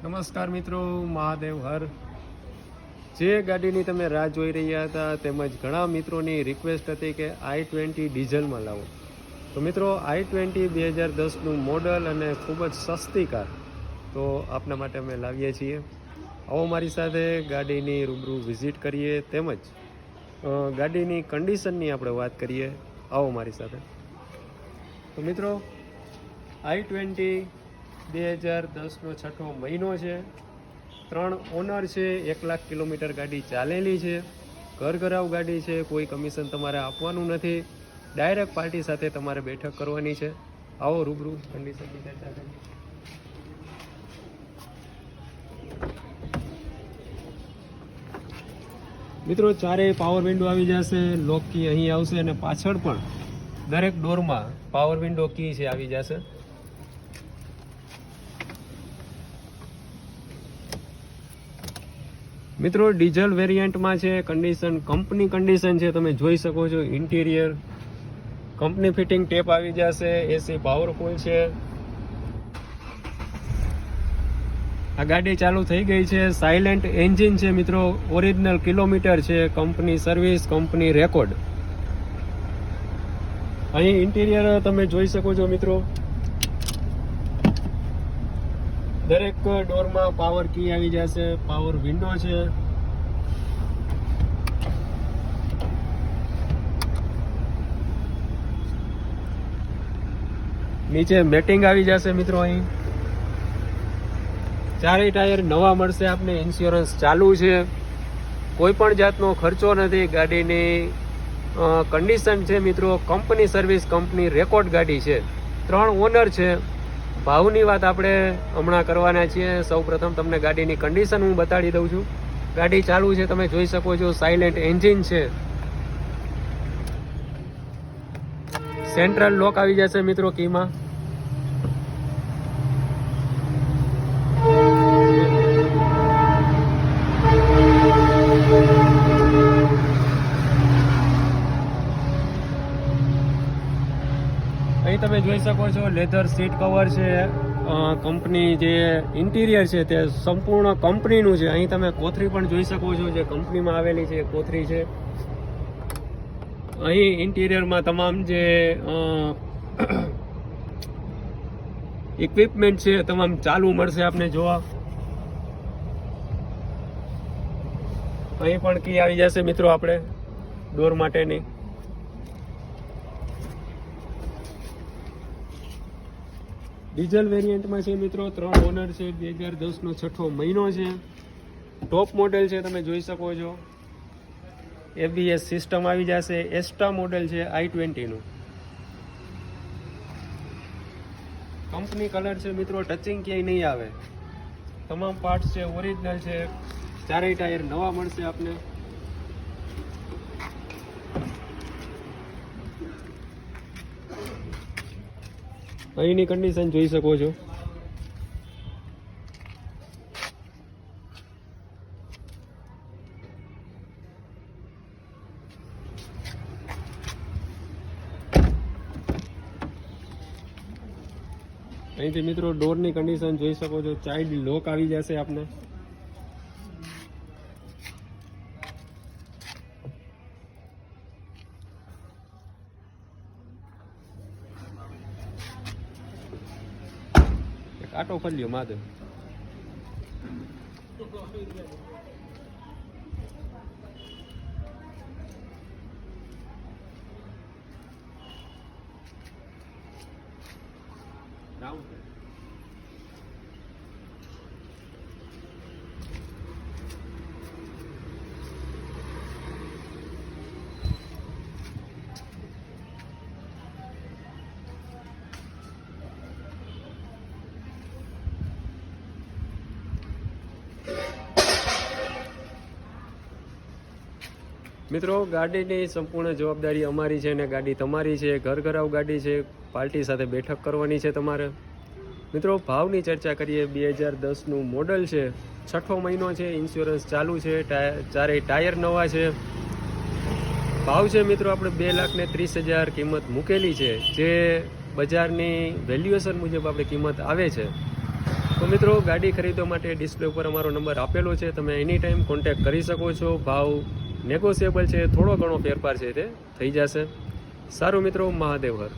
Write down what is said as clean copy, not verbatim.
નમસ્કાર મિત્રો, મહાદેવ હર. જે ગાડીની તમે રાહ જોઈ રહ્યા હતા તેમજ ઘણા મિત્રોની રિક્વેસ્ટ હતી કે i20 ડીઝલમાં લાવો, તો મિત્રો i20 2010નું મોડલ અને ખૂબ જ સસ્તી કાર તો આપના માટે અમે લાવીએ છીએ. આવો મારી સાથે ગાડીની રૂબરૂ વિઝિટ કરીએ તેમજ ગાડીની કન્ડિશનની આપણે વાત કરીએ. આવો મારી સાથે. તો મિત્રો i20 2010નો છઠ્ઠો મહિનો છે, 3 ઓનર છે, 1 લાખ કિલોમીટર ગાડી ચાલેલી છે, ઘરઘરાવ ગાડી છે, કોઈ કમિશન તમારે આપવાનું નથી, ડાયરેક્ટ પાર્ટી સાથે તમારે બેઠક કરવાની છે. આવો રૂબરૂ કન્ડિશનની ચર્ચા કરીએ. મિત્રો ચારેય પાવર વિન્ડો આવી જશે, લોક કી અહીં આવશે અને પાછળ પણ દરેક ડોરમાં પાવર વિન્ડો કી છે આવી જશે. મિત્રો ડીઝલ વેરિયન્ટમાં છે, કન્ડિશન કંપની કન્ડિશન છે, તમે જોઈ શકો છો. ઇન્ટિરિયર કંપની ફિટિંગ ટેપ આવી જશે, એસી પાવરફુલ છે. આ ગાડી ચાલુ થઈ ગઈ છે, સાયલેન્ટ એન્જિન છે મિત્રો, ઓરિજિનલ કિલોમીટર છે, કંપની સર્વિસ, કંપની રેકોર્ડ. અહીં ઇન્ટિરિયર તમે જોઈ શકો છો મિત્રો. દરેક ડોરમાં પાવર કી આવી જશે, પાવર વિન્ડો છે. નીચે મેટિંગ આવી જશે મિત્રો. અહીં ચારેય ટાયર નવા મળશે આપને, ઇન્સ્યોરન્સ ચાલુ છે, કોઈ પણ જાતનો ખર્ચો નથી. ગાડીની કન્ડિશન છે મિત્રો, કંપની સર્વિસ, કંપની રેકોર્ડ ગાડી છે, 3 ઓનર છે. ભાવની વાત આપણે હમણાં કરવાના છીએ. સૌ પ્રથમ તમને ગાડીની કન્ડિશન હું બતાડી દઉં છું. ગાડી ચાલુ છે, તમે જોઈ શકો છો. સાયલેન્ટ એન્જિન છે, સેન્ટ્રલ લોક આવી જશે મિત્રો કીમાં. અહીં તમે જોઈ શકો છો લેધર સીટ કવર છે, કંપની જે ઇન્ટિરિયર છે તે સંપૂર્ણ કંપનીનું છે. અહીં તમે કોથળી પણ જોઈ શકો છો, જે કંપનીમાં આવેલી છે કોથળી છે. અહીં ઇન્ટિરિયરમાં તમામ જે ઇક્વિપમેન્ટ છે તમામ ચાલુ મળશે આપને જોવા. અહીં પણ કી આવી જશે મિત્રો આપણે ડોર માટેની. ડીઝલ વેરિયન્ટમાં છે મિત્રો, 3 ઓનર છે, 2010નો છઠ્ઠો મહિનો છે, ટોપ મોડેલ છે, તમે જોઈ શકો છો. ABS સિસ્ટમ આવી જશે, એસ્ટા મોડેલ છે i20નું. કંપની કલર છે મિત્રો, ટચિંગ ક્યાંય નહીં આવે. તમામ પાર્ટ્સ છે ઓરિજિનલ છે, ચારેય ટાયર નવા મળશે આપને. અહીંની કન્ડિશન જોઈ શકો છો. અહીંથી મિત્રો ડોરની કન્ડિશન જોઈ શકો છો. ચાઇલ્ડ લોક આવી જશે આપને. આટો ફર્યો માધવ. મિત્રો ગાડીની સંપૂર્ણ જવાબદારી અમારી છે અને ગાડી તમારી છે. ઘરઘરાવ ગાડી છે, પાર્ટી સાથે બેઠક કરવાની છે તમારે. મિત્રો ભાવની ચર્ચા કરીએ. 2010નું મોડલ છે, છઠ્ઠો મહિનો છે, ઇન્સ્યોરન્સ ચાલુ છે, ચારેય ટાયર નવા છે. ભાવ છે મિત્રો આપણે 2,30,000 કિંમત મૂકેલી છે, જે બજારની વેલ્યુએશન મુજબ આપણે કિંમત આવે છે. તો મિત્રો ગાડી ખરીદવા માટે ડિસ્પ્લે ઉપર અમારો નંબર આપેલો છે, તમે એની ટાઈમ કોન્ટેક્ટ કરી શકો છો. ભાવ નેગોશિયેબલ છે, થોડો ઘણો ફેરફાર છે તે થઈ જશે. સારું મિત્રો, મહાદેવ હર.